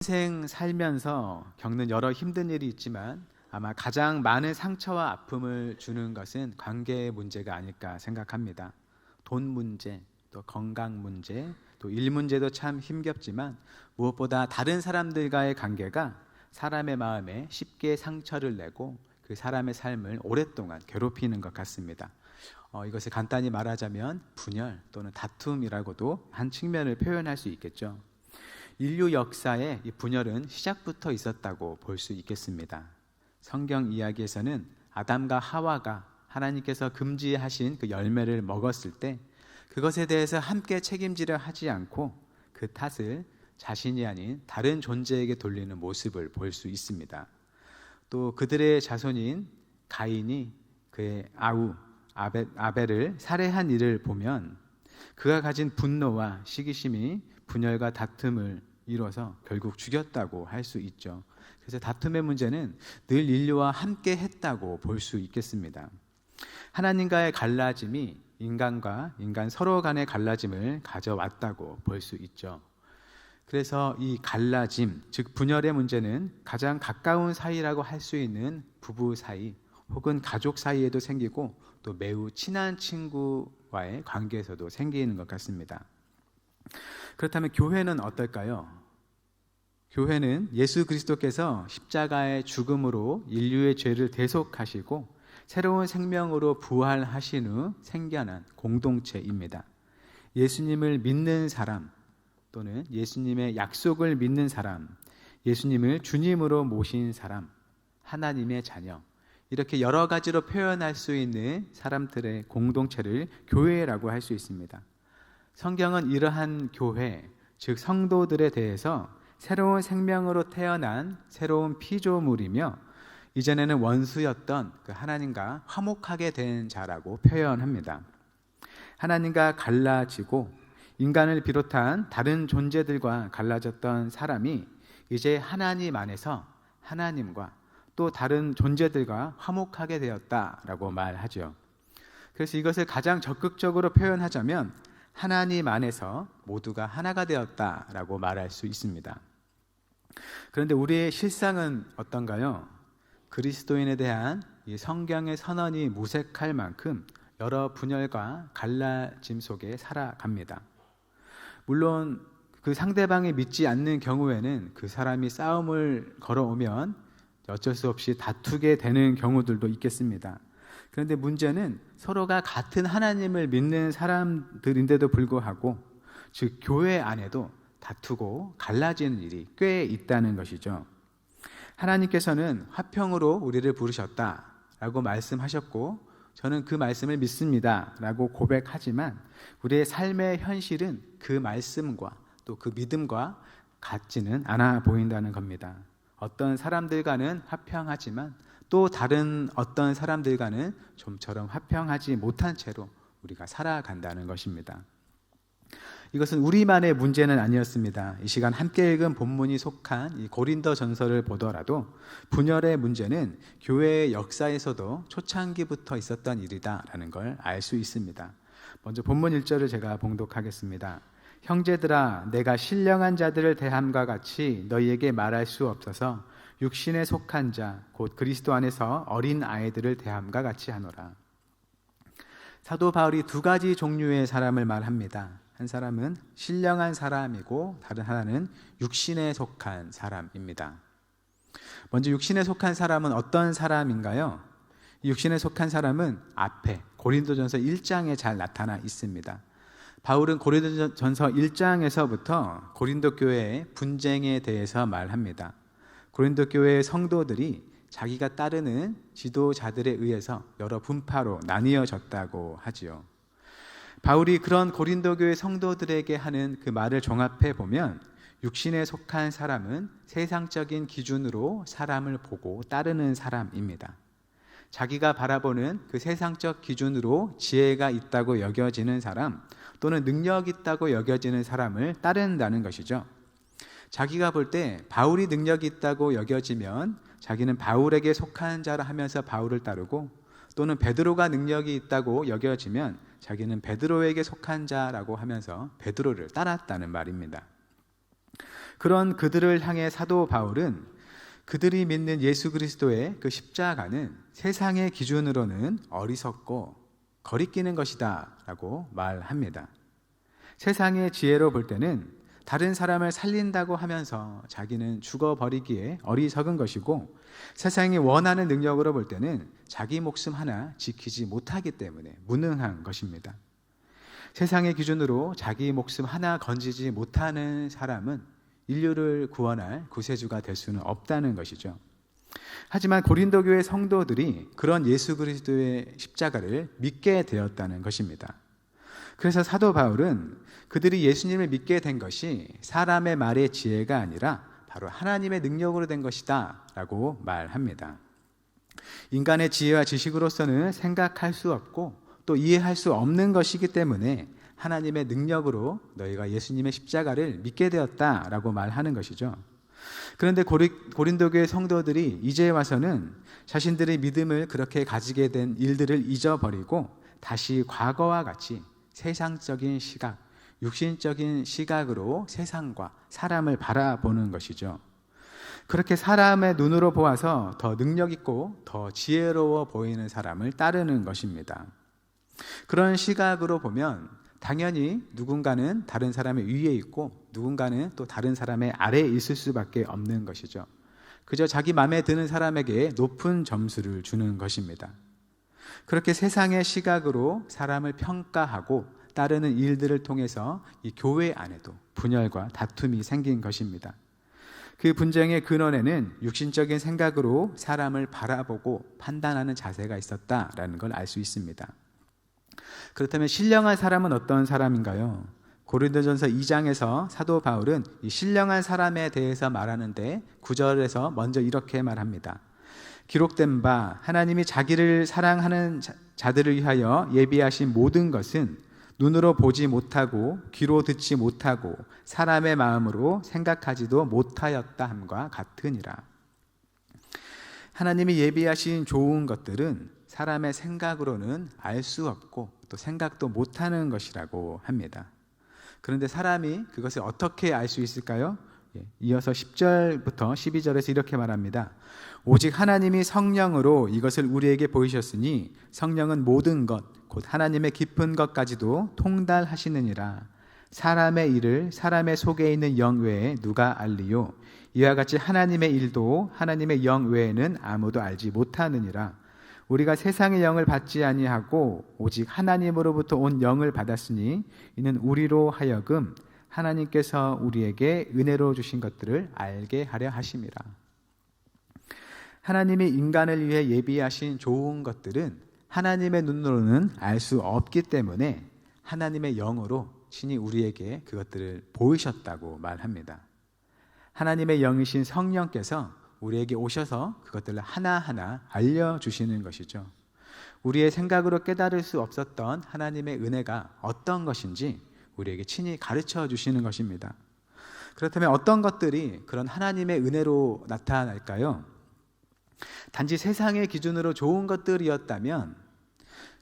인생 살면서 겪는 여러 힘든 일이 있지만 아마 가장 많은 상처와 아픔을 주는 것은 관계의 문제가 아닐까 생각합니다. 돈 문제, 또 건강 문제, 또 일 문제도 참 힘겹지만 무엇보다 다른 사람들과의 관계가 사람의 마음에 쉽게 상처를 내고 그 사람의 삶을 오랫동안 괴롭히는 것 같습니다. 이것을 간단히 말하자면 분열 또는 다툼이라고도 한 측면을 표현할 수 있겠죠. 인류 역사에 이 분열은 시작부터 있었다고 볼 수 있겠습니다. 성경 이야기에서는 아담과 하와가 하나님께서 금지하신 그 열매를 먹었을 때 그것에 대해서 함께 책임지려 하지 않고 그 탓을 자신이 아닌 다른 존재에게 돌리는 모습을 볼 수 있습니다. 또 그들의 자손인 가인이 그의 아우 아벨을 살해한 일을 보면 그가 가진 분노와 시기심이 분열과 다툼을 이뤄서 결국 죽였다고 할 수 있죠. 그래서 다툼의 문제는 늘 인류와 함께 했다고 볼 수 있겠습니다. 하나님과의 갈라짐이 인간과 인간 서로 간의 갈라짐을 가져왔다고 볼 수 있죠. 그래서 이 갈라짐, 즉 분열의 문제는 가장 가까운 사이라고 할 수 있는 부부 사이 혹은 가족 사이에도 생기고 또 매우 친한 친구와의 관계에서도 생기는 것 같습니다. 그렇다면 교회는 어떨까요? 교회는 예수 그리스도께서 십자가의 죽음으로 인류의 죄를 대속하시고 새로운 생명으로 부활하신 후 생겨난 공동체입니다. 예수님을 믿는 사람 또는 예수님의 약속을 믿는 사람, 예수님을 주님으로 모신 사람, 하나님의 자녀, 이렇게 여러 가지로 표현할 수 있는 사람들의 공동체를 교회라고 할 수 있습니다. 성경은 이러한 교회, 즉 성도들에 대해서 새로운 생명으로 태어난 새로운 피조물이며 이전에는 원수였던 그 하나님과 화목하게 된 자라고 표현합니다. 하나님과 갈라지고 인간을 비롯한 다른 존재들과 갈라졌던 사람이 이제 하나님 안에서 하나님과 또 다른 존재들과 화목하게 되었다라고 말하죠. 그래서 이것을 가장 적극적으로 표현하자면 하나님 안에서 모두가 하나가 되었다라고 말할 수 있습니다. 그런데 우리의 실상은 어떤가요? 그리스도인에 대한 이 성경의 선언이 무색할 만큼 여러 분열과 갈라짐 속에 살아갑니다. 물론 그 상대방이 믿지 않는 경우에는 그 사람이 싸움을 걸어오면 어쩔 수 없이 다투게 되는 경우들도 있겠습니다. 그런데 문제는 서로가 같은 하나님을 믿는 사람들인데도 불구하고 즉 교회 안에도 다투고 갈라지는 일이 꽤 있다는 것이죠. 하나님께서는 화평으로 우리를 부르셨다라고 말씀하셨고 저는 그 말씀을 믿습니다 라고 고백하지만 우리의 삶의 현실은 그 말씀과 또 그 믿음과 같지는 않아 보인다는 겁니다. 어떤 사람들과는 화평하지만 또 다른 어떤 사람들과는 좀처럼 화평하지 못한 채로 우리가 살아간다는 것입니다. 이것은 우리만의 문제는 아니었습니다. 이 시간 함께 읽은 본문이 속한 이 고린도전서를 보더라도 분열의 문제는 교회의 역사에서도 초창기부터 있었던 일이다라는 걸 알 수 있습니다. 먼저 본문 1절을 제가 봉독하겠습니다. 형제들아 내가 신령한 자들을 대함과 같이 너희에게 말할 수 없어서 육신에 속한 자 곧 그리스도 안에서 어린 아이들을 대함과 같이 하노라. 사도 바울이 두 가지 종류의 사람을 말합니다. 한 사람은 신령한 사람이고 다른 하나는 육신에 속한 사람입니다. 먼저 육신에 속한 사람은 어떤 사람인가요? 육신에 속한 사람은 앞에 고린도전서 1장에 잘 나타나 있습니다. 바울은 고린도전서 1장에서부터 고린도 교회의 분쟁에 대해서 말합니다. 고린도 교회의 성도들이 자기가 따르는 지도자들에 의해서 여러 분파로 나뉘어졌다고 하지요. 바울이 그런 고린도 교회 성도들에게 하는 그 말을 종합해 보면 육신에 속한 사람은 세상적인 기준으로 사람을 보고 따르는 사람입니다. 자기가 바라보는 그 세상적 기준으로 지혜가 있다고 여겨지는 사람 또는 능력이 있다고 여겨지는 사람을 따른다는 것이죠. 자기가 볼 때 바울이 능력이 있다고 여겨지면 자기는 바울에게 속한 자라 하면서 바울을 따르고 또는 베드로가 능력이 있다고 여겨지면 자기는 베드로에게 속한 자라고 하면서 베드로를 따랐다는 말입니다. 그런 그들을 향해 사도 바울은 그들이 믿는 예수 그리스도의 그 십자가는 세상의 기준으로는 어리석고 거리끼는 것이다 라고 말합니다. 세상의 지혜로 볼 때는 다른 사람을 살린다고 하면서 자기는 죽어버리기에 어리석은 것이고, 세상이 원하는 능력으로 볼 때는 자기 목숨 하나 지키지 못하기 때문에 무능한 것입니다. 세상의 기준으로 자기 목숨 하나 건지지 못하는 사람은 인류를 구원할 구세주가 될 수는 없다는 것이죠. 하지만 고린도 교회 성도들이 그런 예수 그리스도의 십자가를 믿게 되었다는 것입니다. 그래서 사도 바울은 그들이 예수님을 믿게 된 것이 사람의 말의 지혜가 아니라 바로 하나님의 능력으로 된 것이다 라고 말합니다. 인간의 지혜와 지식으로서는 생각할 수 없고 또 이해할 수 없는 것이기 때문에 하나님의 능력으로 너희가 예수님의 십자가를 믿게 되었다라고 말하는 것이죠. 그런데 고린도 교회 성도들이 이제 와서는 자신들의 믿음을 그렇게 가지게 된 일들을 잊어버리고 다시 과거와 같이 세상적인 시각, 육신적인 시각으로 세상과 사람을 바라보는 것이죠. 그렇게 사람의 눈으로 보아서 더 능력 있고 더 지혜로워 보이는 사람을 따르는 것입니다. 그런 시각으로 보면 당연히 누군가는 다른 사람의 위에 있고 누군가는 또 다른 사람의 아래에 있을 수밖에 없는 것이죠. 그저 자기 마음에 드는 사람에게 높은 점수를 주는 것입니다. 그렇게 세상의 시각으로 사람을 평가하고 따르는 일들을 통해서 이 교회 안에도 분열과 다툼이 생긴 것입니다. 그 분쟁의 근원에는 육신적인 생각으로 사람을 바라보고 판단하는 자세가 있었다라는 걸 알 수 있습니다. 그렇다면 신령한 사람은 어떤 사람인가요? 고린도전서 2장에서 사도 바울은 이 신령한 사람에 대해서 말하는데 9절에서 먼저 이렇게 말합니다. 기록된 바 하나님이 자기를 사랑하는 자들을 위하여 예비하신 모든 것은 눈으로 보지 못하고 귀로 듣지 못하고 사람의 마음으로 생각하지도 못하였다 함과 같으니라. 하나님이 예비하신 좋은 것들은 사람의 생각으로는 알 수 없고 또 생각도 못하는 것이라고 합니다. 그런데 사람이 그것을 어떻게 알 수 있을까요? 이어서 10절부터 12절에서 이렇게 말합니다. 오직 하나님이 성령으로 이것을 우리에게 보이셨으니 성령은 모든 것 곧 하나님의 깊은 것까지도 통달하시느니라. 사람의 일을 사람의 속에 있는 영 외에 누가 알리요? 이와 같이 하나님의 일도 하나님의 영 외에는 아무도 알지 못하느니라. 우리가 세상의 영을 받지 아니하고 오직 하나님으로부터 온 영을 받았으니 이는 우리로 하여금 하나님께서 우리에게 은혜로 주신 것들을 알게 하려 하심이라. 하나님이 인간을 위해 예비하신 좋은 것들은 하나님의 눈으로는 알 수 없기 때문에 하나님의 영으로 신이 우리에게 그것들을 보이셨다고 말합니다. 하나님의 영이신 성령께서 우리에게 오셔서 그것들을 하나하나 알려주시는 것이죠. 우리의 생각으로 깨달을 수 없었던 하나님의 은혜가 어떤 것인지 우리에게 친히 가르쳐 주시는 것입니다. 그렇다면 어떤 것들이 그런 하나님의 은혜로 나타날까요? 단지 세상의 기준으로 좋은 것들이었다면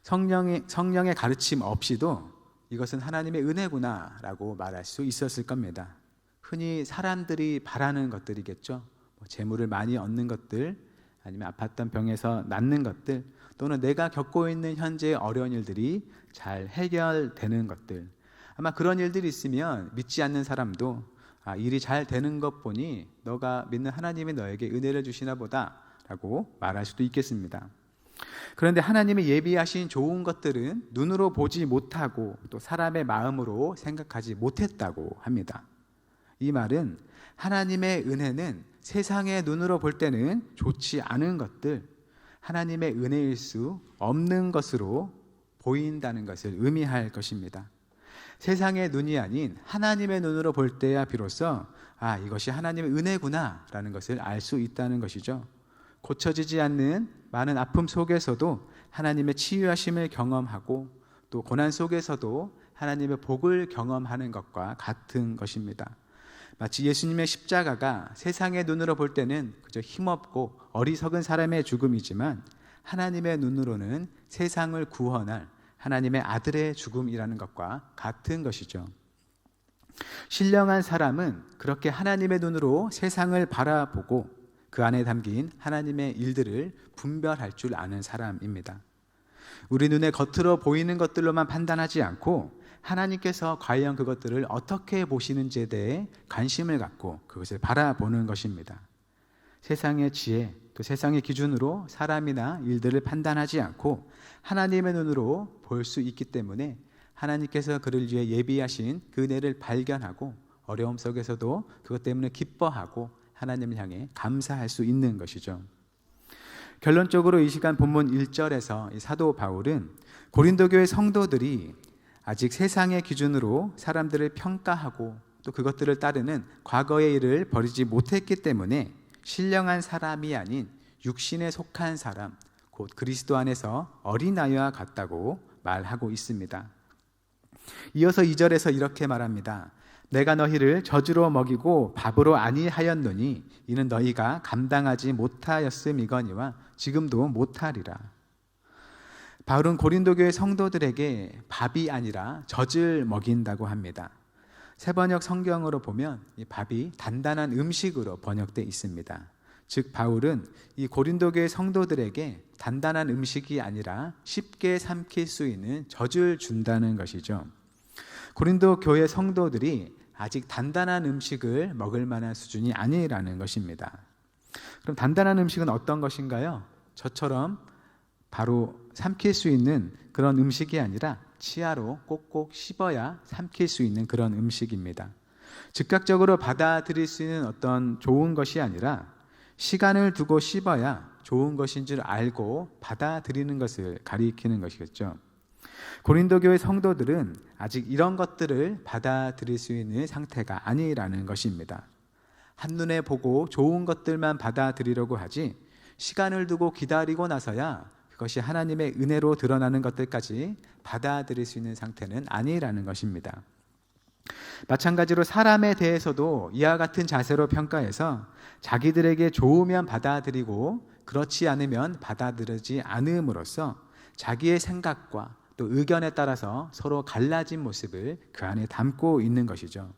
성령의 가르침 없이도 이것은 하나님의 은혜구나라고 말할 수 있었을 겁니다. 흔히 사람들이 바라는 것들이겠죠. 재물을 많이 얻는 것들, 아니면 아팠던 병에서 낫는 것들, 또는 내가 겪고 있는 현재의 어려운 일들이 잘 해결되는 것들. 아마 그런 일들이 있으면 믿지 않는 사람도 일이 잘 되는 것 보니 너가 믿는 하나님이 너에게 은혜를 주시나 보다 라고 말할 수도 있겠습니다. 그런데 하나님이 예비하신 좋은 것들은 눈으로 보지 못하고 또 사람의 마음으로 생각하지 못했다고 합니다. 이 말은 하나님의 은혜는 세상의 눈으로 볼 때는 좋지 않은 것들, 하나님의 은혜일 수 없는 것으로 보인다는 것을 의미할 것입니다. 세상의 눈이 아닌 하나님의 눈으로 볼 때야 비로소 이것이 하나님의 은혜구나 라는 것을 알 수 있다는 것이죠. 고쳐지지 않는 많은 아픔 속에서도 하나님의 치유하심을 경험하고 또 고난 속에서도 하나님의 복을 경험하는 것과 같은 것입니다. 마치 예수님의 십자가가 세상의 눈으로 볼 때는 그저 힘없고 어리석은 사람의 죽음이지만 하나님의 눈으로는 세상을 구원할 하나님의 아들의 죽음이라는 것과 같은 것이죠. 신령한 사람은 그렇게 하나님의 눈으로 세상을 바라보고 그 안에 담긴 하나님의 일들을 분별할 줄 아는 사람입니다. 우리 눈에 겉으로 보이는 것들로만 판단하지 않고 하나님께서 과연 그것들을 어떻게 보시는지에 대해 관심을 갖고 그것을 바라보는 것입니다. 세상의 지혜, 또 세상의 기준으로 사람이나 일들을 판단하지 않고 하나님의 눈으로 볼 수 있기 때문에 하나님께서 그를 위해 예비하신 그 은혜를 발견하고 어려움 속에서도 그것 때문에 기뻐하고 하나님을 향해 감사할 수 있는 것이죠. 결론적으로 이 시간 본문 1절에서 이 사도 바울은 고린도 교회 성도들이 아직 세상의 기준으로 사람들을 평가하고 또 그것들을 따르는 과거의 일을 버리지 못했기 때문에 신령한 사람이 아닌 육신에 속한 사람, 곧 그리스도 안에서 어린아이와 같다고 말하고 있습니다. 이어서 2절에서 이렇게 말합니다. 내가 너희를 젖으로 먹이고 밥으로 아니하였노니 이는 너희가 감당하지 못하였음이거니와 지금도 못하리라. 바울은 고린도 교회 성도들에게 밥이 아니라 젖을 먹인다고 합니다. 새번역 성경으로 보면 이 밥이 단단한 음식으로 번역되어 있습니다. 즉 바울은 이 고린도 교회 성도들에게 단단한 음식이 아니라 쉽게 삼킬 수 있는 젖을 준다는 것이죠. 고린도 교회 성도들이 아직 단단한 음식을 먹을 만한 수준이 아니라는 것입니다. 그럼 단단한 음식은 어떤 것인가요? 저처럼 바로 삼킬 수 있는 그런 음식이 아니라 치아로 꼭꼭 씹어야 삼킬 수 있는 그런 음식입니다. 즉각적으로 받아들일 수 있는 어떤 좋은 것이 아니라 시간을 두고 씹어야 좋은 것인 줄 알고 받아들이는 것을 가리키는 것이겠죠. 고린도 교회 성도들은 아직 이런 것들을 받아들일 수 있는 상태가 아니라는 것입니다. 한눈에 보고 좋은 것들만 받아들이려고 하지 시간을 두고 기다리고 나서야 그것이 하나님의 은혜로 드러나는 것들까지 받아들일 수 있는 상태는 아니라는 것입니다. 마찬가지로 사람에 대해서도 이와 같은 자세로 평가해서 자기들에게 좋으면 받아들이고 그렇지 않으면 받아들이지 않음으로써 자기의 생각과 또 의견에 따라서 서로 갈라진 모습을 그 안에 담고 있는 것이죠.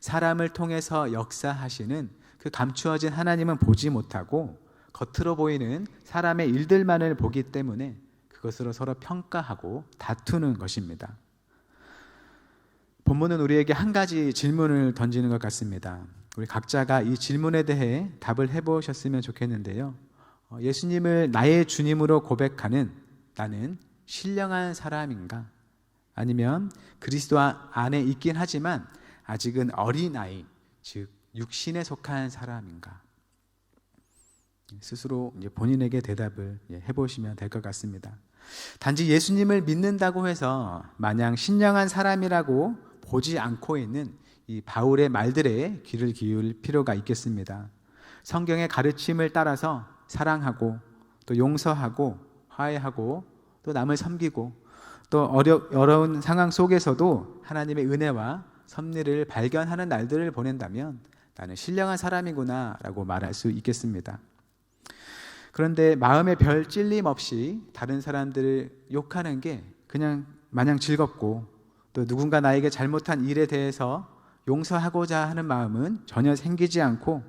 사람을 통해서 역사하시는 그 감추어진 하나님은 보지 못하고 겉으로 보이는 사람의 일들만을 보기 때문에 그것으로 서로 평가하고 다투는 것입니다. 본문은 우리에게 한 가지 질문을 던지는 것 같습니다. 우리 각자가 이 질문에 대해 답을 해보셨으면 좋겠는데요. 예수님을 나의 주님으로 고백하는 나는 신령한 사람인가? 아니면 그리스도 안에 있긴 하지만 아직은 어린아이, 즉 육신에 속한 사람인가? 스스로 본인에게 대답을 해보시면 될 것 같습니다. 단지 예수님을 믿는다고 해서 마냥 신령한 사람이라고 보지 않고 있는 이 바울의 말들에 귀를 기울일 필요가 있겠습니다. 성경의 가르침을 따라서 사랑하고 또 용서하고 화해하고 또 남을 섬기고 또 어려운 상황 속에서도 하나님의 은혜와 섭리를 발견하는 날들을 보낸다면 나는 신령한 사람이구나 라고 말할 수 있겠습니다. 그런데 마음에 별 찔림 없이 다른 사람들을 욕하는 게 그냥 마냥 즐겁고 또 누군가 나에게 잘못한 일에 대해서 용서하고자 하는 마음은 전혀 생기지 않고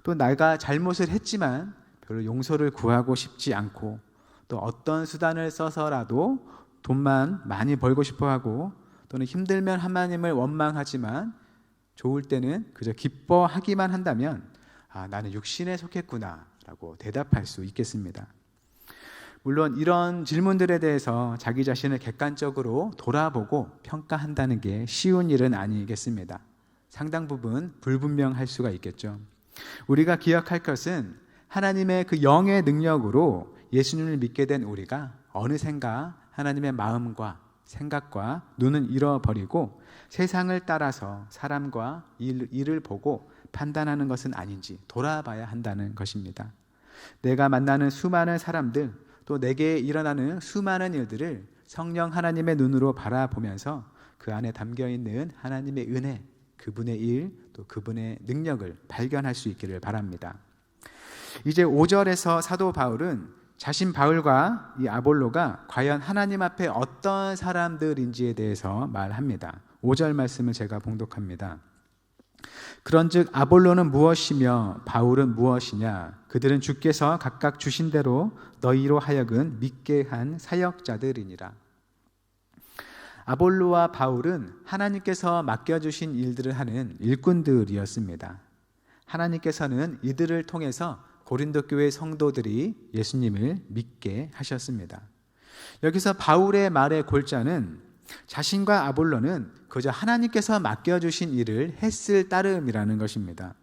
또 내가 잘못을 했지만 별로 용서를 구하고 싶지 않고 또 어떤 수단을 써서라도 돈만 많이 벌고 싶어 하고 또는 힘들면 하나님을 원망하지만 좋을 때는 그저 기뻐하기만 한다면 나는 육신에 속했구나 라고 대답할 수 있겠습니다. 물론 이런 질문들에 대해서 자기 자신을 객관적으로 돌아보고 평가한다는 게 쉬운 일은 아니겠습니다. 상당 부분 불분명할 수가 있겠죠. 우리가 기억할 것은 하나님의 그 영의 능력으로 예수님을 믿게 된 우리가 어느샌가 하나님의 마음과 생각과 눈은 잃어버리고 세상을 따라서 사람과 일을 보고 판단하는 것은 아닌지 돌아봐야 한다는 것입니다. 내가 만나는 수많은 사람들 또 내게 일어나는 수많은 일들을 성령 하나님의 눈으로 바라보면서 그 안에 담겨있는 하나님의 은혜, 그분의 일, 또 그분의 능력을 발견할 수 있기를 바랍니다. 이제 5절에서 사도 바울은 자신 바울과 이 아볼로가 과연 하나님 앞에 어떤 사람들인지에 대해서 말합니다. 5절 말씀을 제가 봉독합니다. 그런즉 아볼로는 무엇이며 바울은 무엇이냐? 그들은 주께서 각각 주신 대로 너희로 하여금 믿게 한 사역자들이니라. 아볼로와 바울은 하나님께서 맡겨주신 일들을 하는 일꾼들이었습니다. 하나님께서는 이들을 통해서 고린도 교회 성도들이 예수님을 믿게 하셨습니다. 여기서 바울의 말의 골자는 자신과 아볼로는 그저 하나님께서 맡겨주신 일을 했을 따름이라는 것입니다.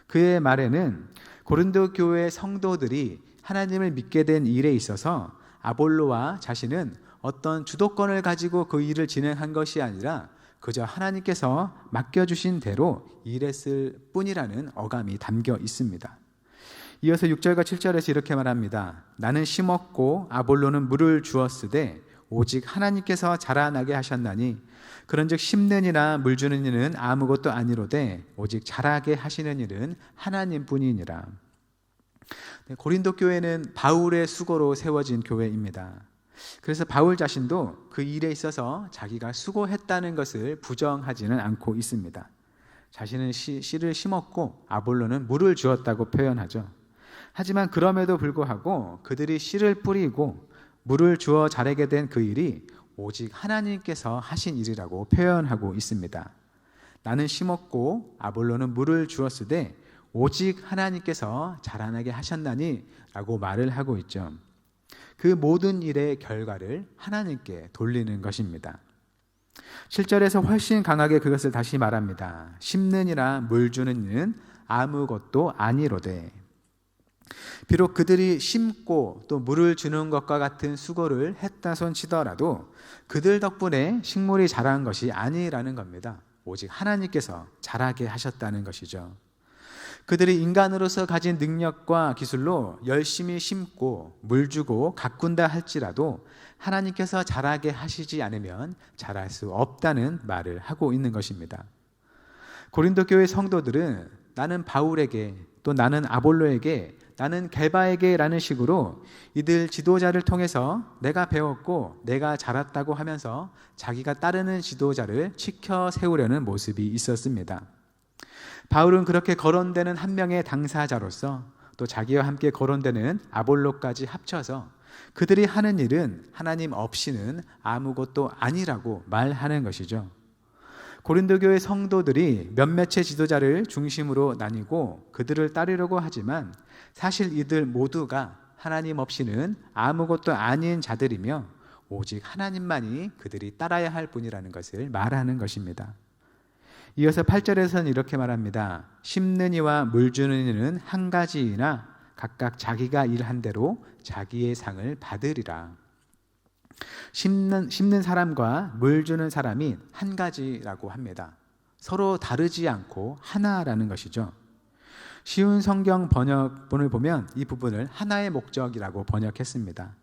그의 말에는 고린도 교회 성도들이 하나님을 믿게 된 일에 있어서 아볼로와 자신은 어떤 주도권을 가지고 그 일을 진행한 것이 아니라 그저 하나님께서 맡겨주신 대로 일했을 뿐이라는 어감이 담겨 있습니다. 이어서 6절과 7절에서 이렇게 말합니다. 나는 심었고 아볼로는 물을 주었으되 오직 하나님께서 자라나게 하셨나니 그런즉 심는 이나 물 주는 이는 아무것도 아니로되 오직 자라게 하시는 일은 하나님뿐이니라. 고린도 교회는 바울의 수고로 세워진 교회입니다. 그래서 바울 자신도 그 일에 있어서 자기가 수고했다는 것을 부정하지는 않고 있습니다. 자신은 씨를 심었고 아볼로는 물을 주었다고 표현하죠. 하지만 그럼에도 불구하고 그들이 씨를 뿌리고 물을 주어 자라게 된 그 일이 오직 하나님께서 하신 일이라고 표현하고 있습니다. 나는 심었고 아볼로는 물을 주었으되 오직 하나님께서 자라나게 하셨나니 라고 말을 하고 있죠. 그 모든 일의 결과를 하나님께 돌리는 것입니다. 7절에서 훨씬 강하게 그것을 다시 말합니다. 심는 이나 물 주는 이는 아무것도 아니로되. 비록 그들이 심고 또 물을 주는 것과 같은 수고를 했다 손 치더라도 그들 덕분에 식물이 자란 것이 아니라는 겁니다. 오직 하나님께서 자라게 하셨다는 것이죠. 그들이 인간으로서 가진 능력과 기술로 열심히 심고 물 주고 가꾼다 할지라도 하나님께서 자라게 하시지 않으면 자랄 수 없다는 말을 하고 있는 것입니다. 고린도 교회 성도들은 나는 바울에게 또 나는 아볼로에게 나는 게바에게 라는 식으로 이들 지도자를 통해서 내가 배웠고 내가 자랐다고 하면서 자기가 따르는 지도자를 지켜 세우려는 모습이 있었습니다. 바울은 그렇게 거론되는 한 명의 당사자로서 또 자기와 함께 거론되는 아볼로까지 합쳐서 그들이 하는 일은 하나님 없이는 아무것도 아니라고 말하는 것이죠. 고린도 교회 성도들이 몇몇의 지도자를 중심으로 나뉘고 그들을 따르려고 하지만 사실 이들 모두가 하나님 없이는 아무것도 아닌 자들이며 오직 하나님만이 그들이 따라야 할 분이라는 것을 말하는 것입니다. 이어서 8절에서는 이렇게 말합니다. 심는 이와 물 주는 이는 한 가지이나 각각 자기가 일한 대로 자기의 상을 받으리라. 심는 사람과 물 주는 사람이 한 가지라고 합니다. 서로 다르지 않고 하나라는 것이죠. 쉬운 성경 번역본을 보면 이 부분을 하나의 목적이라고 번역했습니다.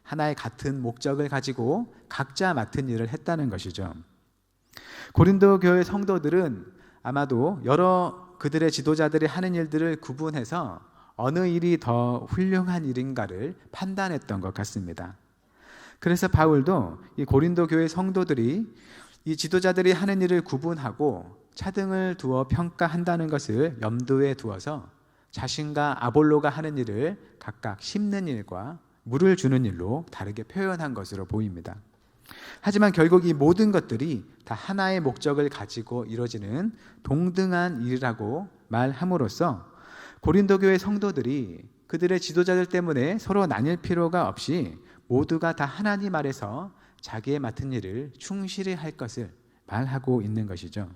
하나의 같은 목적을 가지고 각자 맡은 일을 했다는 것이죠. 고린도 교회 성도들은 아마도 여러 그들의 지도자들이 하는 일들을 구분해서 어느 일이 더 훌륭한 일인가를 판단했던 것 같습니다. 그래서 바울도 이 고린도 교회 성도들이 이 지도자들이 하는 일을 구분하고 차등을 두어 평가한다는 것을 염두에 두어서 자신과 아볼로가 하는 일을 각각 심는 일과 물을 주는 일로 다르게 표현한 것으로 보입니다. 하지만 결국 이 모든 것들이 다 하나의 목적을 가지고 이루어지는 동등한 일이라고 말함으로써 고린도 교회 성도들이 그들의 지도자들 때문에 서로 나뉠 필요가 없이 모두가 다 하나님 아래서 자기의 맡은 일을 충실히 할 것을 말하고 있는 것이죠.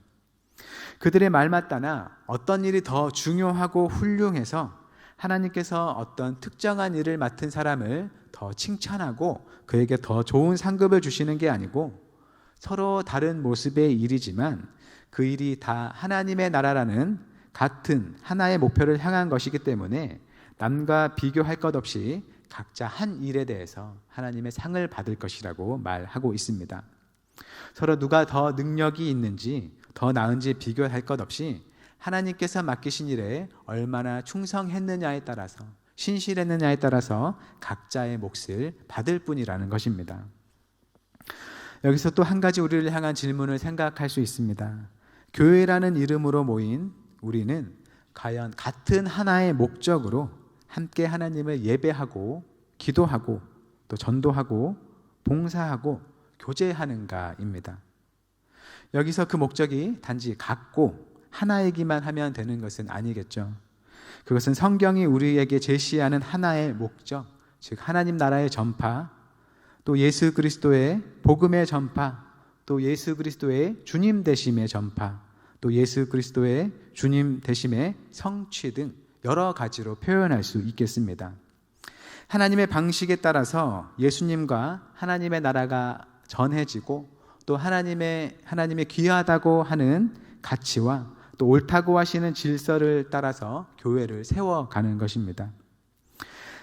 그들의 말마따나 어떤 일이 더 중요하고 훌륭해서 하나님께서 어떤 특정한 일을 맡은 사람을 더 칭찬하고 그에게 더 좋은 상급을 주시는 게 아니고 서로 다른 모습의 일이지만 그 일이 다 하나님의 나라라는 같은 하나의 목표를 향한 것이기 때문에 남과 비교할 것 없이 각자 한 일에 대해서 하나님의 상을 받을 것이라고 말하고 있습니다. 서로 누가 더 능력이 있는지 더 나은지 비교할 것 없이 하나님께서 맡기신 일에 얼마나 충성했느냐에 따라서 신실했느냐에 따라서 각자의 몫을 받을 뿐이라는 것입니다. 여기서 또 한 가지 우리를 향한 질문을 생각할 수 있습니다. 교회라는 이름으로 모인 우리는 과연 같은 하나의 목적으로 함께 하나님을 예배하고 기도하고 또 전도하고 봉사하고 교제하는가입니다. 여기서 그 목적이 단지 같고 하나이기만 하면 되는 것은 아니겠죠. 그것은 성경이 우리에게 제시하는 하나의 목적, 즉 하나님 나라의 전파, 또 예수 그리스도의 복음의 전파, 또 예수 그리스도의 주님 되심의 전파, 또 예수 그리스도의 주님 되심의 성취 등 여러 가지로 표현할 수 있겠습니다. 하나님의 방식에 따라서 예수님과 하나님의 나라가 전해지고 또 하나님의 귀하다고 하는 가치와 또 옳다고 하시는 질서를 따라서 교회를 세워가는 것입니다.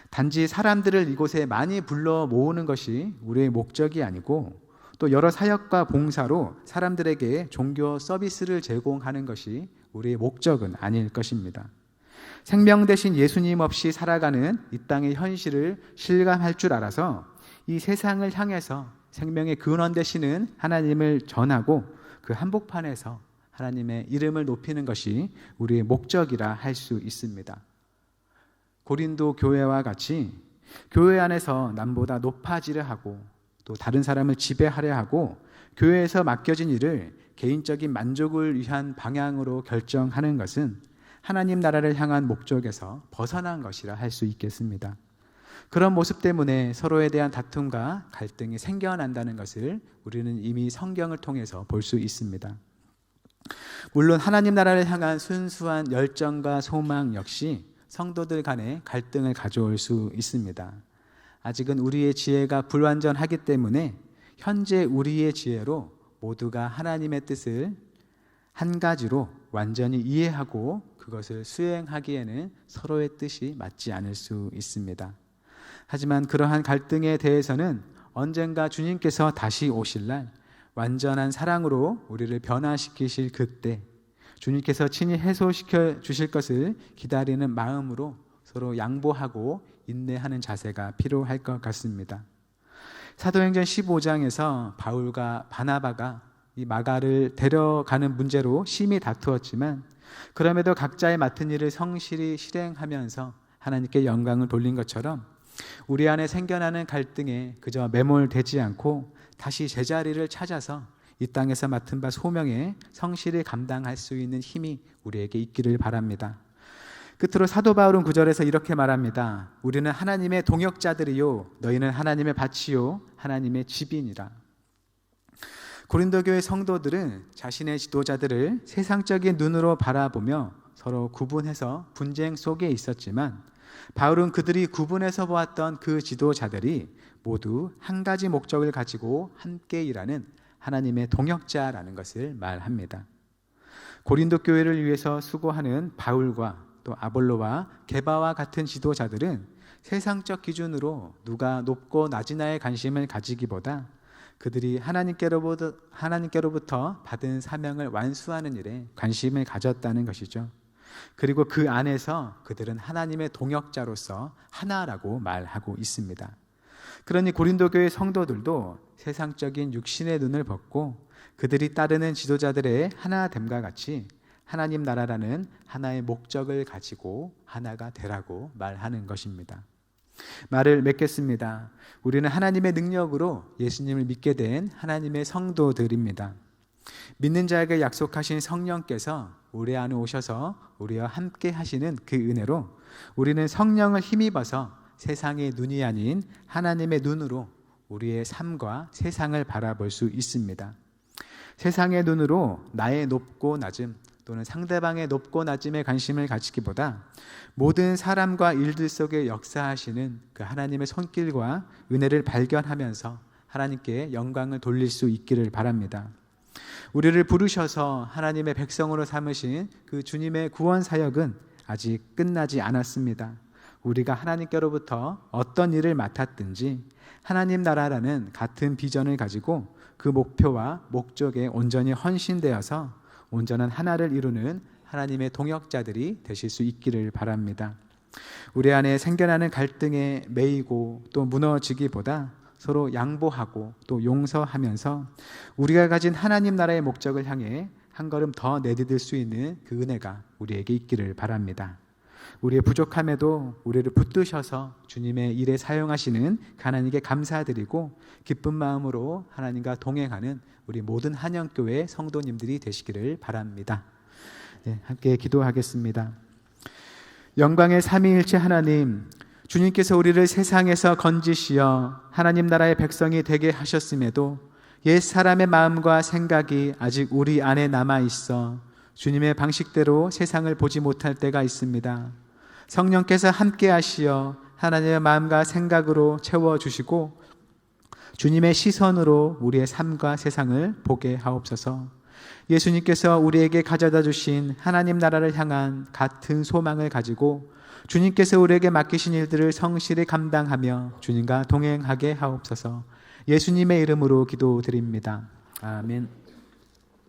단지 사람들을 이곳에 많이 불러 모으는 것이 우리의 목적이 아니고 또 여러 사역과 봉사로 사람들에게 종교 서비스를 제공하는 것이 우리의 목적은 아닐 것입니다. 생명 대신 예수님 없이 살아가는 이 땅의 현실을 실감할 줄 알아서 이 세상을 향해서 생명의 근원 되시는 하나님을 전하고 그 한복판에서 하나님의 이름을 높이는 것이 우리의 목적이라 할 수 있습니다. 고린도 교회와 같이 교회 안에서 남보다 높아지려 하고 또 다른 사람을 지배하려 하고 교회에서 맡겨진 일을 개인적인 만족을 위한 방향으로 결정하는 것은 하나님 나라를 향한 목적에서 벗어난 것이라 할 수 있겠습니다. 그런 모습 때문에 서로에 대한 다툼과 갈등이 생겨난다는 것을 우리는 이미 성경을 통해서 볼 수 있습니다. 물론 하나님 나라를 향한 순수한 열정과 소망 역시 성도들 간의 갈등을 가져올 수 있습니다. 아직은 우리의 지혜가 불완전하기 때문에 현재 우리의 지혜로 모두가 하나님의 뜻을 한 가지로 완전히 이해하고 그것을 수행하기에는 서로의 뜻이 맞지 않을 수 있습니다. 하지만 그러한 갈등에 대해서는 언젠가 주님께서 다시 오실 날 완전한 사랑으로 우리를 변화시키실 그때 주님께서 친히 해소시켜 주실 것을 기다리는 마음으로 서로 양보하고 인내하는 자세가 필요할 것 같습니다. 사도행전 15장에서 바울과 바나바가 이 마가를 데려가는 문제로 심히 다투었지만 그럼에도 각자의 맡은 일을 성실히 실행하면서 하나님께 영광을 돌린 것처럼 우리 안에 생겨나는 갈등에 그저 매몰되지 않고 다시 제자리를 찾아서 이 땅에서 맡은 바 소명에 성실히 감당할 수 있는 힘이 우리에게 있기를 바랍니다. 끝으로 사도 바울은 9절에서 이렇게 말합니다. 우리는 하나님의 동역자들이요 너희는 하나님의 밭이요 하나님의 집이니라. 고린도 교회 성도들은 자신의 지도자들을 세상적인 눈으로 바라보며 서로 구분해서 분쟁 속에 있었지만 바울은 그들이 구분해서 보았던 그 지도자들이 모두 한 가지 목적을 가지고 함께 일하는 하나님의 동역자라는 것을 말합니다. 고린도 교회를 위해서 수고하는 바울과 또 아볼로와 게바와 같은 지도자들은 세상적 기준으로 누가 높고 낮으냐에 관심을 가지기보다 그들이 하나님께로부터 받은 사명을 완수하는 일에 관심을 가졌다는 것이죠. 그리고 그 안에서 그들은 하나님의 동역자로서 하나라고 말하고 있습니다. 그러니 고린도 교회 성도들도 세상적인 육신의 눈을 벗고 그들이 따르는 지도자들의 하나됨과 같이 하나님 나라라는 하나의 목적을 가지고 하나가 되라고 말하는 것입니다. 말을 맺겠습니다. 우리는 하나님의 능력으로 예수님을 믿게 된 하나님의 성도들입니다. 믿는 자에게 약속하신 성령께서 우리 안에 오셔서 우리와 함께 하시는 그 은혜로 우리는 성령을 힘입어서 세상의 눈이 아닌 하나님의 눈으로 우리의 삶과 세상을 바라볼 수 있습니다. 세상의 눈으로 나의 높고 낮음 또는 상대방의 높고 낮음에 관심을 가지기보다 모든 사람과 일들 속에 역사하시는 그 하나님의 손길과 은혜를 발견하면서 하나님께 영광을 돌릴 수 있기를 바랍니다. 우리를 부르셔서 하나님의 백성으로 삼으신 그 주님의 구원 사역은 아직 끝나지 않았습니다. 우리가 하나님께로부터 어떤 일을 맡았든지 하나님 나라라는 같은 비전을 가지고 그 목표와 목적에 온전히 헌신되어서 온전한 하나를 이루는 하나님의 동역자들이 되실 수 있기를 바랍니다. 우리 안에 생겨나는 갈등에 매이고 또 무너지기보다 서로 양보하고 또 용서하면서 우리가 가진 하나님 나라의 목적을 향해 한 걸음 더 내디딜 수 있는 그 은혜가 우리에게 있기를 바랍니다. 우리의 부족함에도 우리를 붙드셔서 주님의 일에 사용하시는 하나님께 감사드리고 기쁜 마음으로 하나님과 동행하는 우리 모든 한영교회 성도님들이 되시기를 바랍니다. 네, 함께 기도하겠습니다. 영광의 삼위일체 하나님, 주님께서 우리를 세상에서 건지시어 하나님 나라의 백성이 되게 하셨음에도 옛 사람의 마음과 생각이 아직 우리 안에 남아있어 주님의 방식대로 세상을 보지 못할 때가 있습니다. 성령께서 함께 하시어 하나님의 마음과 생각으로 채워주시고 주님의 시선으로 우리의 삶과 세상을 보게 하옵소서. 예수님께서 우리에게 가져다 주신 하나님 나라를 향한 같은 소망을 가지고 주님께서 우리에게 맡기신 일들을 성실히 감당하며 주님과 동행하게 하옵소서. 예수님의 이름으로 기도드립니다. 아멘.